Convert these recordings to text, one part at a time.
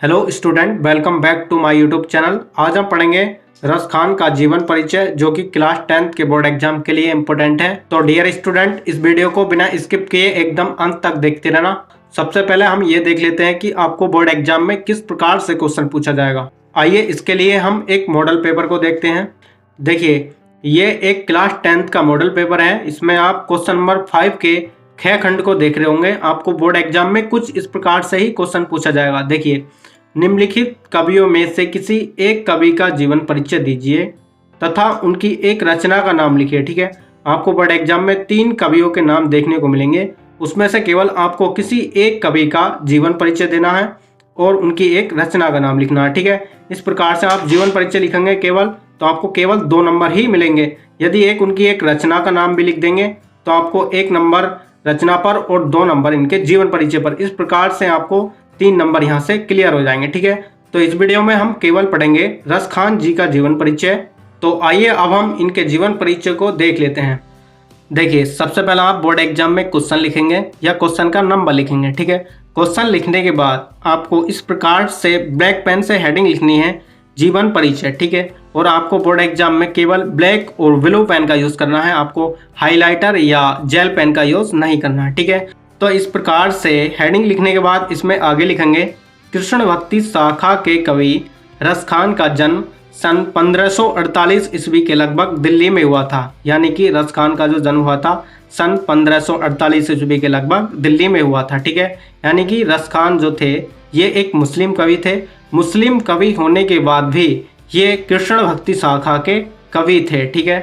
Hello student, welcome back to my YouTube channel. आज हम पढ़ेंगे रस खान का जीवन परिचय, जो कि क्लास 10th के बोर्ड एग्जाम के लिए इम्पोर्टेंट है। तो डियर स्टूडेंट, इस वीडियो को बिना स्किप किए एकदम अंत तक देखते रहना। सबसे पहले हम ये देख लेते हैं कि आपको बोर्ड एग्जाम में किस प्रकार से क्वेश्चन पूछा जाएगा। आइए इसके लिए हम एक मॉडल पेपर को देखते हैं। देखिए, ये एक क्लास 10th का मॉडल पेपर है। इसमें आप क्वेश्चन नंबर 5 के ख खंड को देख रहे होंगे। आपको बोर्ड एग्जाम में कुछ इस प्रकार से ही क्वेश्चन पूछा जाएगा। देखिए, निम्नलिखित कवियों में से किसी एक कवि का जीवन परिचय दीजिए तथा उनकी एक रचना का नाम लिखिए। ठीक है, आपको बोर्ड एग्जाम में 3 कवियों के नाम देखने को मिलेंगे। उसमें से केवल आपको किसी एक कवि का जीवन परिचय देना है और उनकी एक रचना का नाम लिखना है। ठीक है, इस प्रकार से आप जीवन परिचय लिखेंगे केवल, तो आपको केवल 2 नंबर ही मिलेंगे। यदि उनकी एक रचना का नाम भी लिख देंगे तो आपको 1 नंबर रचना पर और 2 नंबर इनके जीवन परिचय पर। इस प्रकार से आपको 3 नंबर यहाँ से क्लियर हो जाएंगे। ठीक है, तो इस वीडियो में हम केवल पढ़ेंगे रस खान जी का जीवन परिचय। तो आइए अब हम इनके जीवन परिचय को देख लेते हैं। देखिए, सबसे पहला आप बोर्ड एग्जाम में क्वेश्चन लिखेंगे या क्वेश्चन का नंबर लिखेंगे। ठीक है, क्वेश्चन लिखने के बाद आपको इस प्रकार से ब्लैक पेन से हेडिंग लिखनी है, जीवन परिचय। ठीक है, और आपको बोर्ड एग्जाम में केवल ब्लैक और ब्लू पेन का यूज करना है। आपको हाइलाइटर या जेल पेन का यूज नहीं करना है। ठीक है, तो इस प्रकार से हेडिंग लिखने के बाद इसमें आगे लिखेंगे, कृष्ण भक्ति शाखा के कवि रस खान का जन्म सन 1548 ईस्वी के लगभग दिल्ली में हुआ था। यानी कि रस खान का जो जन्म हुआ था सन 1548 ईस्वी के लगभग दिल्ली में हुआ था। ठीक है, यानी कि रस खान जो थे ये एक मुस्लिम कवि थे। मुस्लिम कवि होने के बाद भी ये कृष्ण भक्ति शाखा के कवि थे। ठीक है,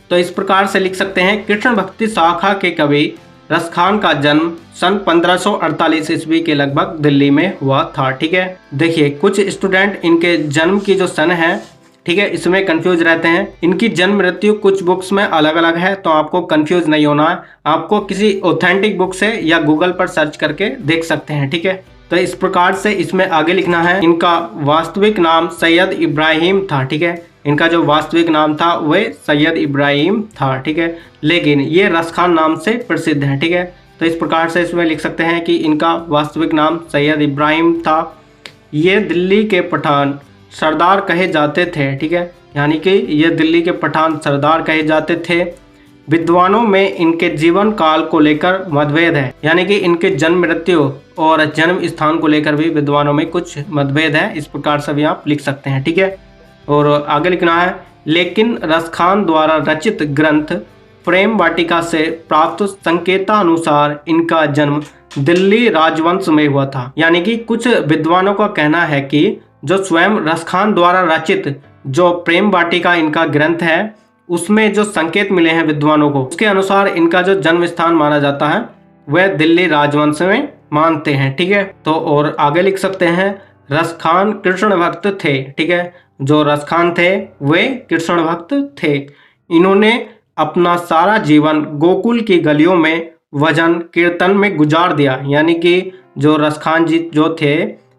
तो इस प्रकार से लिख सकते हैं, कृष्ण भक्ति शाखा के कवि रस खान का जन्म सन 1548 ईस्वी के लगभग दिल्ली में हुआ था। ठीक है, देखिए कुछ स्टूडेंट इनके जन्म की जो सन है, ठीक है, इसमें कंफ्यूज रहते हैं। इनकी जन्म मृत्यु कुछ बुक्स में अलग अलग है, तो आपको कंफ्यूज नहीं होना है। आपको किसी ऑथेंटिक बुक से या गूगल पर सर्च करके देख सकते हैं। ठीक है, तो इस प्रकार से इसमें आगे लिखना है, इनका वास्तविक नाम सैयद इब्राहिम था। ठीक है, इनका जो वास्तविक नाम था वह सैयद इब्राहिम था। ठीक है, लेकिन ये रस खान नाम से प्रसिद्ध है। ठीक है, तो इस प्रकार से इसमें लिख सकते हैं कि इनका वास्तविक नाम सैयद इब्राहिम था। ये दिल्ली के पठान सरदार कहे जाते थे। ठीक है, यानी कि ये दिल्ली के पठान सरदार कहे जाते थे। विद्वानों में इनके जीवन काल को लेकर मतभेद है, यानी कि इनके जन्म मृत्यु और जन्म स्थान को लेकर भी विद्वानों में कुछ मतभेद है। इस प्रकार से भी आप लिख सकते हैं। ठीक है, और आगे लिखना है, लेकिन रस खान द्वारा रचित ग्रंथ प्रेम वाटिका से प्राप्त संकेतानुसार इनका जन्म दिल्ली राजवंश में हुआ था। यानी कि कुछ विद्वानों का कहना है कि जो स्वयं रस खान द्वारा रचित जो प्रेम वाटिका इनका ग्रंथ है, उसमें जो संकेत मिले हैं विद्वानों को, उसके अनुसार इनका जो जन्म स्थान माना जाता है वह दिल्ली राजवंश में मानते हैं। ठीक है, तो और आगे लिख सकते हैं, रस खान कृष्ण भक्त थे। ठीक है, जो रस खान थे वे कृष्ण भक्त थे। इन्होंने अपना सारा जीवन गोकुल की गलियों में भजन कीर्तन में गुजार दिया। यानी कि जो रस खान जी जो थे,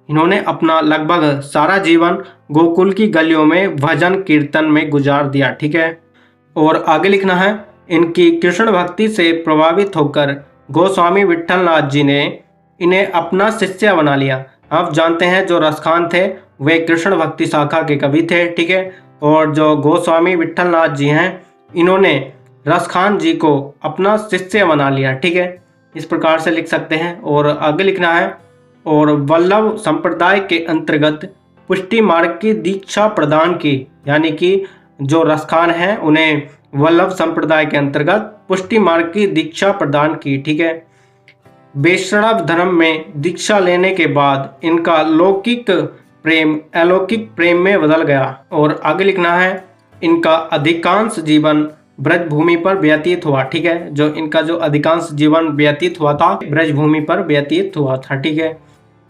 इन्होंने अपना लगभग सारा जीवन गोकुल की गलियों में भजन कीर्तन में गुजार दिया। ठीक है, और आगे लिखना है, इनकी कृष्ण भक्ति से प्रभावित होकर गोस्वामी विट्ठलनाथ जी ने इन्हें अपना शिष्य बना लिया। आप जानते हैं जो रस खान थे वे कृष्ण भक्ति शाखा के कवि थे। ठीक है, और जो गोस्वामी विट्ठलनाथ जी हैं, इन्होंने रस खान जी को अपना शिष्य बना लिया। ठीक है, इस प्रकार से लिख सकते हैं। और आगे लिखना है, और वल्लभ संप्रदाय के अंतर्गत पुष्टि मार्ग की दीक्षा प्रदान की। यानी कि जो रस खान हैं उन्हें वल्लभ संप्रदाय के अंतर्गत पुष्टि मार्ग की दीक्षा प्रदान की। ठीक है, वैष्णव धर्म में दीक्षा लेने के बाद इनका लौकिक प्रेम अलौकिक प्रेम में बदल गया। और आगे लिखना है, इनका अधिकांश जीवन ब्रजभूमि पर व्यतीत हुआ। ठीक है, जो इनका जो अधिकांश जीवन व्यतीत हुआ था ब्रजभूमि पर व्यतीत हुआ था। ठीक है,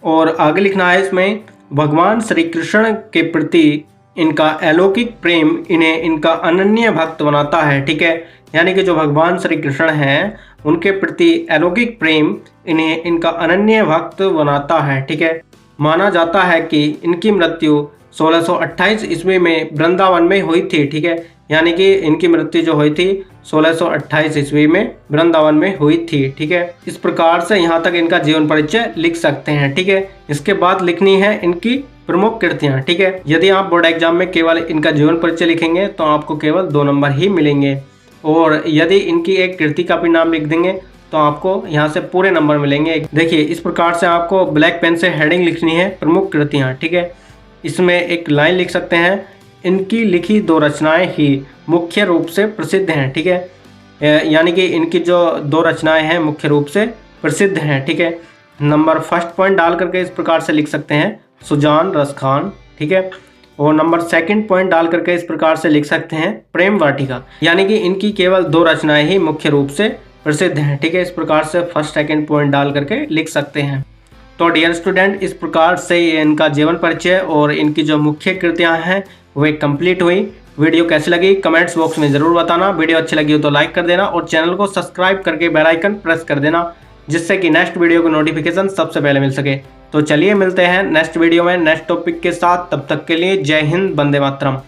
और आगे लिखना है, इसमें भगवान श्री कृष्ण के प्रति इनका अलौकिक प्रेम इन्हें इनका अनन्य भक्त बनाता है। ठीक है, यानी कि जो भगवान श्री कृष्ण हैं उनके प्रति अलौकिक प्रेम इन्हें इनका अनन्य भक्त बनाता है। ठीक है, माना जाता है कि इनकी मृत्यु 1628 ईस्वी में वृंदावन में हुई थी। ठीक है, यानी कि इनकी मृत्यु जो हुई थी 1628 ईस्वी में वृंदावन में हुई थी। ठीक है, इस प्रकार से यहाँ तक इनका जीवन परिचय लिख सकते हैं। ठीक है, इसके बाद लिखनी है इनकी प्रमुख कृतियां। ठीक है, यदि आप बोर्ड एग्जाम में केवल इनका जीवन परिचय लिखेंगे तो आपको केवल 2 नंबर ही मिलेंगे, और यदि इनकी एक कृति का भी नाम लिख देंगे तो आपको यहाँ से पूरे नंबर मिलेंगे। देखिए, इस प्रकार से आपको ब्लैक पेन से हेडिंग लिखनी है प्रमुख कृतियां। ठीक है, इसमें एक लाइन लिख सकते हैं, इनकी लिखी 2 रचनाएं ही मुख्य रूप से प्रसिद्ध हैं। ठीक है, यानी कि इनकी जो 2 रचनाएं हैं मुख्य रूप से प्रसिद्ध हैं। ठीक है, नंबर फर्स्ट पॉइंट डाल करके इस प्रकार से लिख सकते हैं, सुजान रसखान। ठीक है, और नंबर सेकंड पॉइंट डाल करके इस प्रकार से लिख सकते हैं, प्रेम वाटिका। यानी कि इनकी केवल 2 रचनाएं ही मुख्य रूप से प्रसिद्ध हैं। ठीक है, इस प्रकार से फर्स्ट सेकंड पॉइंट डाल करके लिख सकते हैं। तो डियर स्टूडेंट, इस प्रकार से इनका जीवन परिचय और इनकी जो मुख्य कृतियां हैं वे कंप्लीट हुई। वीडियो कैसी लगी कमेंट्स बॉक्स में ज़रूर बताना। वीडियो अच्छी लगी हो तो लाइक कर देना और चैनल को सब्सक्राइब करके बेल आइकन प्रेस कर देना, जिससे कि नेक्स्ट वीडियो की नोटिफिकेशन सबसे पहले मिल सके। तो चलिए मिलते हैं नेक्स्ट वीडियो में नेक्स्ट टॉपिक के साथ। तब तक के लिए जय हिंद, वंदे मातरम।